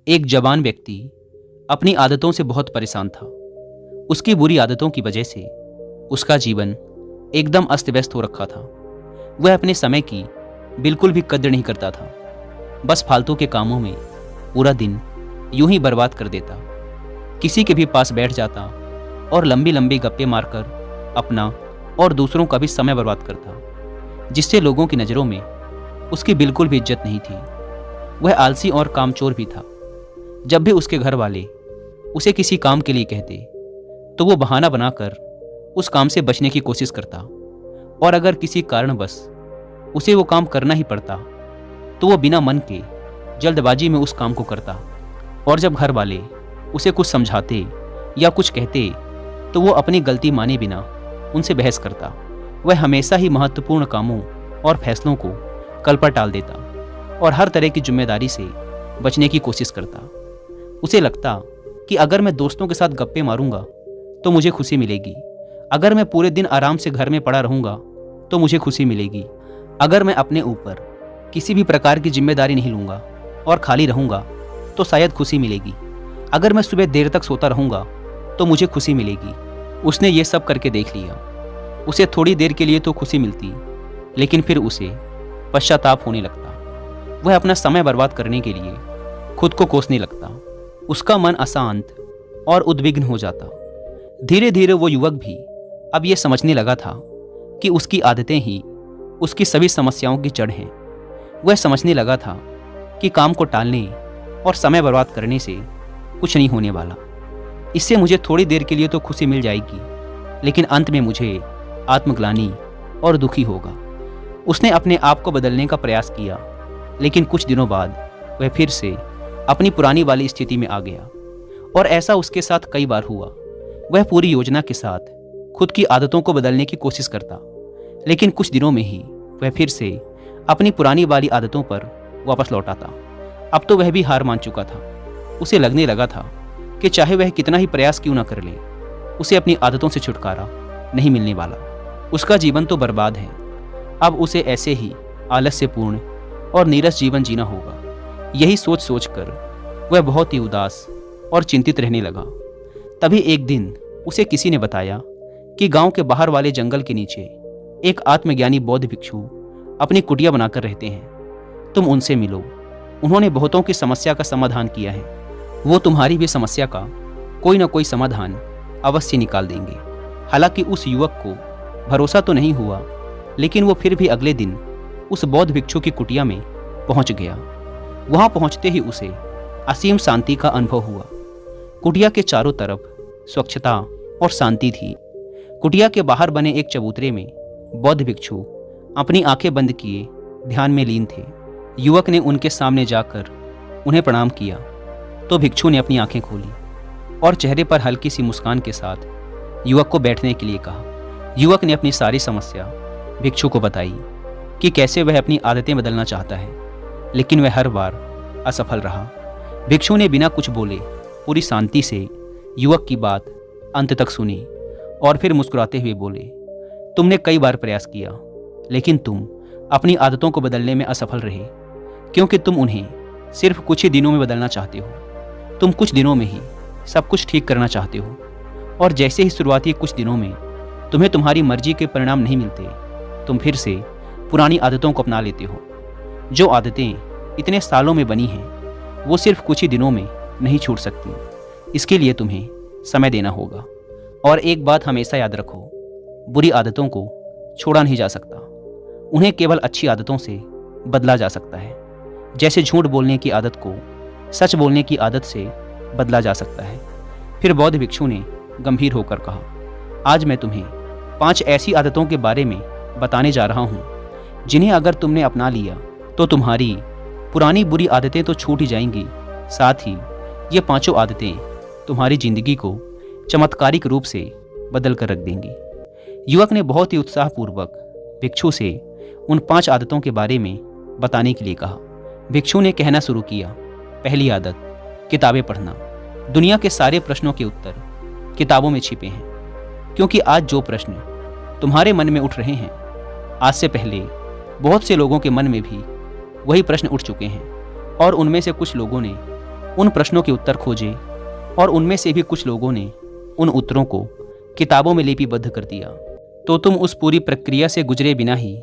एक जवान व्यक्ति अपनी आदतों से बहुत परेशान था। उसकी बुरी आदतों की वजह से उसका जीवन एकदम अस्त व्यस्त हो रखा था। वह अपने समय की बिल्कुल भी कद्र नहीं करता था। बस फालतू के कामों में पूरा दिन यूं ही बर्बाद कर देता। किसी के भी पास बैठ जाता और लंबी लंबी गप्पे मारकर अपना और दूसरों का भी समय बर्बाद करता, जिससे लोगों की नज़रों में उसकी बिल्कुल भी इज्जत नहीं थी। वह आलसी और कामचोर भी था। जब भी उसके घर वाले उसे किसी काम के लिए कहते तो वो बहाना बनाकर उस काम से बचने की कोशिश करता, और अगर किसी कारणवश उसे वो काम करना ही पड़ता तो वो बिना मन के जल्दबाजी में उस काम को करता। और जब घर वाले उसे कुछ समझाते या कुछ कहते तो वो अपनी गलती माने बिना उनसे बहस करता। वह हमेशा ही महत्वपूर्ण कामों और फैसलों को कल पर टाल देता और हर तरह की जिम्मेदारी से बचने की कोशिश करता। उसे लगता कि अगर मैं दोस्तों के साथ गप्पे मारूंगा तो मुझे खुशी मिलेगी, अगर मैं पूरे दिन आराम से घर में पड़ा रहूंगा तो मुझे खुशी मिलेगी, अगर मैं अपने ऊपर किसी भी प्रकार की जिम्मेदारी नहीं लूंगा और खाली रहूंगा तो शायद खुशी मिलेगी, अगर मैं सुबह देर तक सोता रहूंगा तो मुझे खुशी मिलेगी। उसने ये सब करके देख लिया। उसे थोड़ी देर के लिए तो खुशी मिलती, लेकिन फिर उसे पश्चाताप होने लगता। वह अपना समय बर्बाद करने के लिए खुद को कोसने लगता। उसका मन अशांत और उद्विग्न हो जाता। धीरे धीरे वो युवक भी अब ये समझने लगा था कि उसकी आदतें ही उसकी सभी समस्याओं की जड़ हैं। वह समझने लगा था कि काम को टालने और समय बर्बाद करने से कुछ नहीं होने वाला। इससे मुझे थोड़ी देर के लिए तो खुशी मिल जाएगी, लेकिन अंत में मुझे आत्मग्लानि और दुखी होगा। उसने अपने आप को बदलने का प्रयास किया, लेकिन कुछ दिनों बाद वह फिर से अपनी पुरानी वाली स्थिति में आ गया। और ऐसा उसके साथ कई बार हुआ। वह पूरी योजना के साथ खुद की आदतों को बदलने की कोशिश करता, लेकिन कुछ दिनों में ही वह फिर से अपनी पुरानी वाली आदतों पर वापस लौट आता। अब तो वह भी हार मान चुका था। उसे लगने लगा था कि चाहे वह कितना ही प्रयास क्यों ना कर ले, उसे अपनी आदतों से छुटकारा नहीं मिलने वाला। उसका जीवन तो बर्बाद है। अब उसे ऐसे ही आलस्यपूर्ण और नीरस जीवन जीना होगा। यही सोच सोचकर वह बहुत ही उदास और चिंतित रहने लगा। तभी एक दिन उसे किसी ने बताया कि गांव के बाहर वाले जंगल के नीचे एक आत्मज्ञानी बौद्ध भिक्षु अपनी कुटिया बनाकर रहते हैं। तुम उनसे मिलो। उन्होंने बहुतों की समस्या का समाधान किया है। वो तुम्हारी भी समस्या का कोई ना कोई समाधान अवश्य निकाल देंगे। हालांकि उस युवक को भरोसा तो नहीं हुआ, लेकिन वो फिर भी अगले दिन उस बौद्ध भिक्षु की कुटिया में पहुंच गया। वहां पहुंचते ही उसे असीम शांति का अनुभव हुआ। कुटिया के चारों तरफ स्वच्छता और शांति थी। कुटिया के बाहर बने एक चबूतरे में बौद्ध भिक्षु अपनी आंखें बंद किए ध्यान में लीन थे। युवक ने उनके सामने जाकर उन्हें प्रणाम किया तो भिक्षु ने अपनी आंखें खोली और चेहरे पर हल्की सी मुस्कान के साथ युवक को बैठने के लिए कहा। युवक ने अपनी सारी समस्या भिक्षु को बताई कि कैसे वह अपनी आदतें बदलना चाहता है, लेकिन वह हर बार असफल रहा। भिक्षु ने बिना कुछ बोले पूरी शांति से युवक की बात अंत तक सुनी और फिर मुस्कुराते हुए बोले, तुमने कई बार प्रयास किया, लेकिन तुम अपनी आदतों को बदलने में असफल रहे, क्योंकि तुम उन्हें सिर्फ कुछ ही दिनों में बदलना चाहते हो। तुम कुछ दिनों में ही सब कुछ ठीक करना चाहते हो, और जैसे ही शुरुआती कुछ दिनों में तुम्हें तुम्हारी मर्जी के परिणाम नहीं मिलते, तुम फिर से पुरानी आदतों को अपना लेते हो। जो आदतें इतने सालों में बनी हैं वो सिर्फ कुछ ही दिनों में नहीं छूट सकती। इसके लिए तुम्हें समय देना होगा। और एक बात हमेशा याद रखो, बुरी आदतों को छोड़ा नहीं जा सकता, उन्हें केवल अच्छी आदतों से बदला जा सकता है। जैसे झूठ बोलने की आदत को सच बोलने की आदत से बदला जा सकता है। फिर बौद्ध भिक्षु ने गंभीर होकर कहा, आज मैं तुम्हें 5 ऐसी आदतों के बारे में बताने जा रहा हूँ जिन्हें अगर तुमने अपना लिया तो तुम्हारी पुरानी बुरी आदतें तो छूट ही जाएंगी, साथ ही ये 5 आदतें तुम्हारी जिंदगी को चमत्कारिक रूप से बदल कर रख देंगी। युवक ने बहुत ही उत्साहपूर्वक भिक्षु से उन 5 आदतों के बारे में बताने के लिए कहा। भिक्षु ने कहना शुरू किया, पहली आदत, किताबें पढ़ना। दुनिया के सारे प्रश्नों के उत्तर किताबों में छिपे हैं, क्योंकि आज जो प्रश्न तुम्हारे मन में उठ रहे हैं, आज से पहले बहुत से लोगों के मन में भी वही प्रश्न उठ चुके हैं, और उनमें से कुछ लोगों ने उन प्रश्नों के उत्तर खोजे और उनमें से भी कुछ लोगों ने उन उत्तरों को किताबों में लिपिबद्ध कर दिया, तो तुम उस पूरी प्रक्रिया से गुजरे बिना ही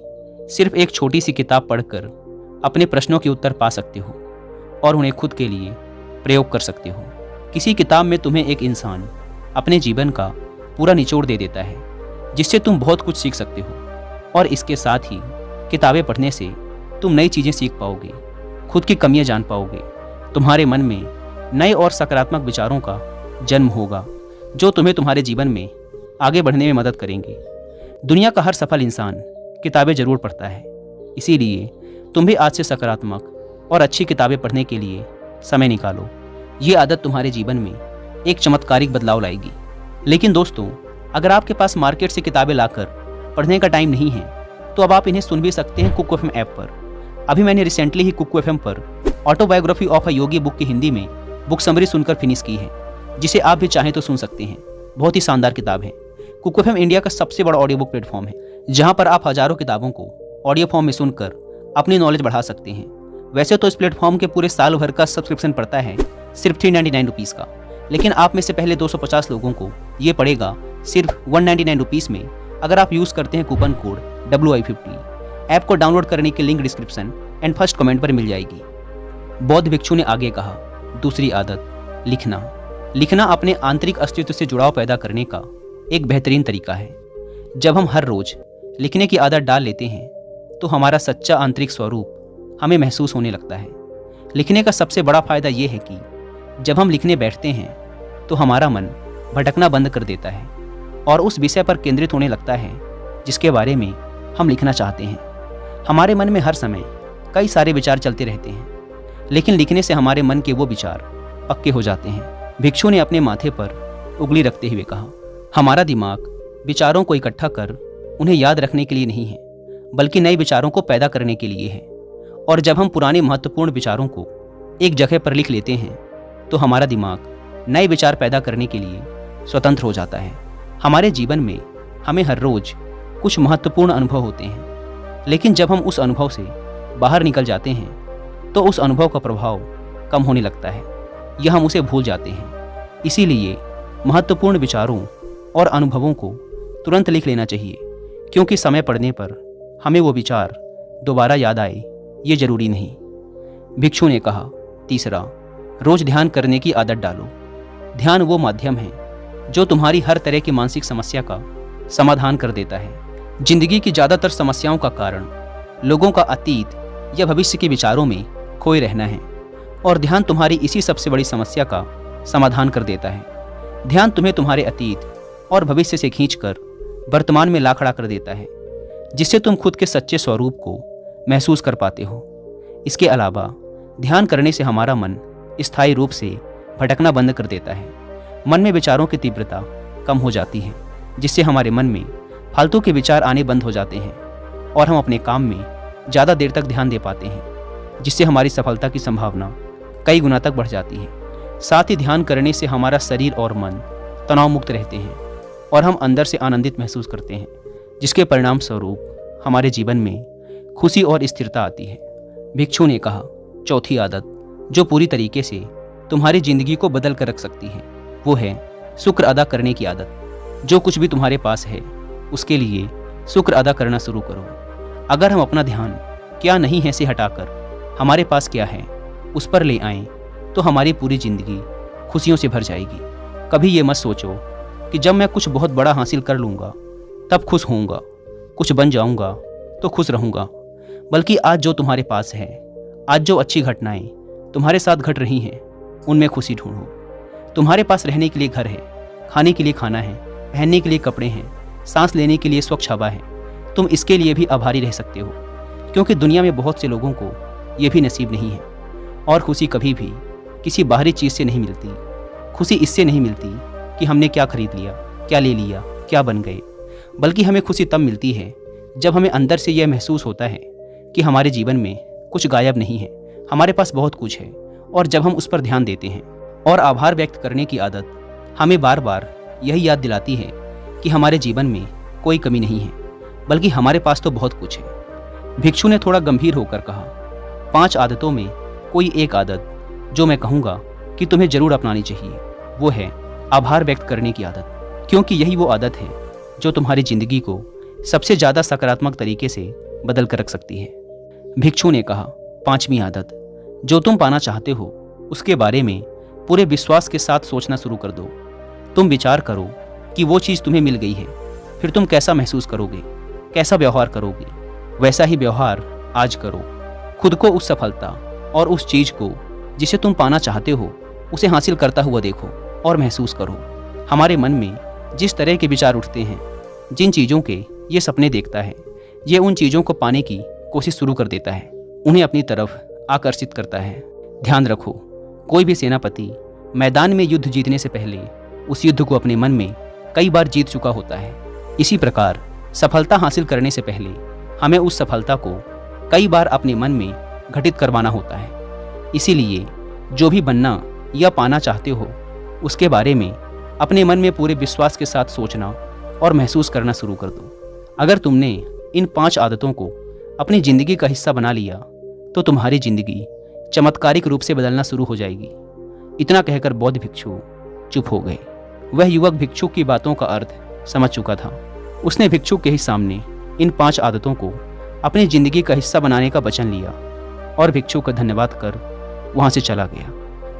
सिर्फ एक छोटी सी किताब पढ़कर अपने प्रश्नों के उत्तर पा सकते हो और उन्हें खुद के लिए प्रयोग कर सकते हो। किसी किताब में तुम्हें एक इंसान अपने जीवन का पूरा निचोड़ दे देता है, जिससे तुम बहुत कुछ सीख सकते हो। और इसके साथ ही किताबें पढ़ने से तुम नई चीज़ें सीख पाओगे, खुद की कमियां जान पाओगे, तुम्हारे मन में नए और सकारात्मक विचारों का जन्म होगा जो तुम्हें तुम्हारे जीवन में आगे बढ़ने में मदद करेंगे। दुनिया का हर सफल इंसान किताबें जरूर पढ़ता है, इसीलिए तुम भी आज से सकारात्मक और अच्छी किताबें पढ़ने के लिए समय निकालो। ये आदत तुम्हारे जीवन में एक चमत्कारिक बदलाव लाएगी। लेकिन दोस्तों, अगर आपके पास मार्केट से किताबें लाकर पढ़ने का टाइम नहीं है, तो अब आप इन्हें सुन भी सकते हैं कुक एफएम ऐप पर। अभी मैंने रिसेंटली ही कुक एफएम पर autobiography of a Yogi book की हिंदी में बुक समरी सुनकर फिनिश की है, जिसे आप भी चाहें तो सुन सकते हैं। बहुत ही शानदार किताब है। कुक एफएम इंडिया का सबसे बड़ा ऑडियो बुक प्लेटफॉर्म है, जहां पर आप हजारों किताबों को ऑडियो फॉर्म में सुनकर अपनी नॉलेज बढ़ा सकते हैं। वैसे तो इस प्लेटफॉर्म के पूरे साल भर का सब्सक्रिप्शन पड़ता है सिर्फ 399 रुपीज़ का, लेकिन आप में से पहले 250 लोगों को ये पड़ेगा सिर्फ 199 रुपीज़ में, अगर आप यूज़ करते हैं कूपन कोड WI50। ऐप को डाउनलोड करने की link description and first comment पर मिल जाएगी। बौद्ध भिक्षु ने आगे कहा, दूसरी आदत, लिखना। लिखना अपने आंतरिक अस्तित्व से जुड़ाव पैदा करने का एक बेहतरीन तरीका है। जब हम हर रोज लिखने की आदत डाल लेते हैं, तो हमारा सच्चा आंतरिक स्वरूप हमें महसूस होने लगता है। लिखने का सबसे बड़ा फायदा यह है कि जब हम लिखने बैठते हैं, तो हमारा मन भटकना बंद कर देता है और उस विषय पर केंद्रित होने लगता है जिसके बारे में हम लिखना चाहते हैं। हमारे मन में हर समय कई सारे विचार चलते रहते हैं, लेकिन लिखने से हमारे मन के वो विचार पक्के हो जाते हैं। भिक्षु ने अपने माथे पर उंगली रखते हुए कहा, हमारा दिमाग विचारों को इकट्ठा कर उन्हें याद रखने के लिए नहीं है, बल्कि नए विचारों को पैदा करने के लिए है। और जब हम पुराने महत्वपूर्ण विचारों को एक जगह पर लिख लेते हैं, तो हमारा दिमाग नए विचार पैदा करने के लिए स्वतंत्र हो जाता है। हमारे जीवन में हमें हर रोज कुछ महत्वपूर्ण अनुभव होते हैं, लेकिन जब हम उस अनुभव से बाहर निकल जाते हैं, तो उस अनुभव का प्रभाव कम होने लगता है या हम उसे भूल जाते हैं। इसीलिए महत्वपूर्ण विचारों और अनुभवों को तुरंत लिख लेना चाहिए, क्योंकि समय पड़ने पर हमें वो विचार दोबारा याद आए ये जरूरी नहीं। भिक्षु ने कहा, तीसरा, रोज ध्यान करने की आदत डालो। ध्यान वो माध्यम है जो तुम्हारी हर तरह की मानसिक समस्या का समाधान कर देता है। जिंदगी की ज़्यादातर समस्याओं का कारण लोगों का अतीत या भविष्य के विचारों में खोए रहना है, और ध्यान तुम्हारी इसी सबसे बड़ी समस्या का समाधान कर देता है। ध्यान तुम्हें तुम्हारे अतीत और भविष्य से खींचकर वर्तमान में ला खड़ा कर देता है, जिससे तुम खुद के सच्चे स्वरूप को महसूस कर पाते हो। इसके अलावा ध्यान करने से हमारा मन स्थायी रूप से भटकना बंद कर देता है। मन में विचारों की तीव्रता कम हो जाती है, जिससे हमारे मन में फालतू के विचार आने बंद हो जाते हैं और हम अपने काम में ज़्यादा देर तक ध्यान दे पाते हैं, जिससे हमारी सफलता की संभावना कई गुना तक बढ़ जाती है। साथ ही ध्यान करने से हमारा शरीर और मन तनाव मुक्त रहते हैं और हम अंदर से आनंदित महसूस करते हैं, जिसके परिणाम स्वरूप हमारे जीवन में खुशी और स्थिरता आती है। भिक्षु ने कहा, चौथी आदत जो पूरी तरीके से तुम्हारी जिंदगी को बदल कर रख सकती है, वो है शुक्र अदा करने की आदत। जो कुछ भी तुम्हारे पास है, उसके लिए शुक्र अदा करना शुरू करो। अगर हम अपना ध्यान क्या नहीं है से हटाकर हमारे पास क्या है उस पर ले आएं, तो हमारी पूरी जिंदगी खुशियों से भर जाएगी। कभी ये मत सोचो कि जब मैं कुछ बहुत बड़ा हासिल कर लूँगा तब खुश होऊंगा, कुछ बन जाऊंगा तो खुश रहूँगा, बल्कि आज जो तुम्हारे पास है, आज जो अच्छी घटनाएं तुम्हारे साथ घट रही हैं, उनमें खुशी ढूंढो। तुम्हारे पास रहने के लिए घर है, खाने के लिए खाना है, पहनने के लिए कपड़े हैं, सांस लेने के लिए स्वच्छ हवा है। तुम इसके लिए भी आभारी रह सकते हो, क्योंकि दुनिया में बहुत से लोगों को ये भी नसीब नहीं है। और खुशी कभी भी किसी बाहरी चीज़ से नहीं मिलती। खुशी इससे नहीं मिलती कि हमने क्या खरीद लिया, क्या ले लिया, क्या बन गए, बल्कि हमें खुशी तब मिलती है जब हमें अंदर से यह महसूस होता है कि हमारे जीवन में कुछ गायब नहीं है, हमारे पास बहुत कुछ है। और जब हम उस पर ध्यान देते हैं और आभार व्यक्त करने की आदत हमें बार बार यही याद दिलाती है कि हमारे जीवन में कोई कमी नहीं है, बल्कि हमारे पास तो बहुत कुछ है। भिक्षु ने थोड़ा गंभीर होकर कहा, 5 आदतों में कोई एक आदत जो मैं कहूँगा कि तुम्हें जरूर अपनानी चाहिए, वो है आभार व्यक्त करने की आदत, क्योंकि यही वो आदत है जो तुम्हारी जिंदगी को सबसे ज़्यादा सकारात्मक तरीके से बदल कर रख सकती है। भिक्षु ने कहा, 5वीं आदत, जो तुम पाना चाहते हो उसके बारे में पूरे विश्वास के साथ सोचना शुरू कर दो। तुम विचार करो कि वो चीज़ तुम्हें मिल गई है, फिर तुम कैसा महसूस करोगे, कैसा व्यवहार करोगे। वैसा ही व्यवहार आज करो। खुद को उस सफलता और उस चीज़ को जिसे तुम पाना चाहते हो उसे हासिल करता हुआ देखो और महसूस करो। हमारे मन में जिस तरह के विचार उठते हैं, जिन चीज़ों के ये सपने देखता है, ये उन चीज़ों को पाने की कोशिश शुरू कर देता है, उन्हें अपनी तरफ आकर्षित करता है। ध्यान रखो, कोई भी सेनापति मैदान में युद्ध जीतने से पहले उस युद्ध को अपने मन में कई बार जीत चुका होता है। इसी प्रकार सफलता हासिल करने से पहले हमें उस सफलता को कई बार अपने मन में घटित करवाना होता है। इसीलिए जो भी बनना या पाना चाहते हो उसके बारे में अपने मन में पूरे विश्वास के साथ सोचना और महसूस करना शुरू कर दो। अगर तुमने इन 5 आदतों को अपनी ज़िंदगी का हिस्सा बना लिया तो तुम्हारी ज़िंदगी चमत्कारिक रूप से बदलना शुरू हो जाएगी। इतना कहकर बौद्ध भिक्षु चुप हो गए। वह युवक भिक्षु की बातों का अर्थ समझ चुका था। उसने भिक्षु के ही सामने इन 5 आदतों को अपनी ज़िंदगी का हिस्सा बनाने का वचन लिया और भिक्षु का धन्यवाद कर वहाँ से चला गया।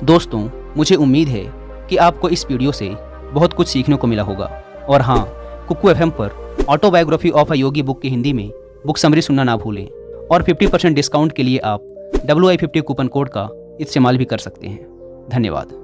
दोस्तों, मुझे उम्मीद है कि आपको इस वीडियो से बहुत कुछ सीखने को मिला होगा। और हाँ, कुकू एफएम पर autobiography of a Yogi book की हिंदी में बुक समरी सुनना ना भूलें। और 50% डिस्काउंट के लिए आप WI50 कूपन कोड का इस्तेमाल भी कर सकते हैं। धन्यवाद।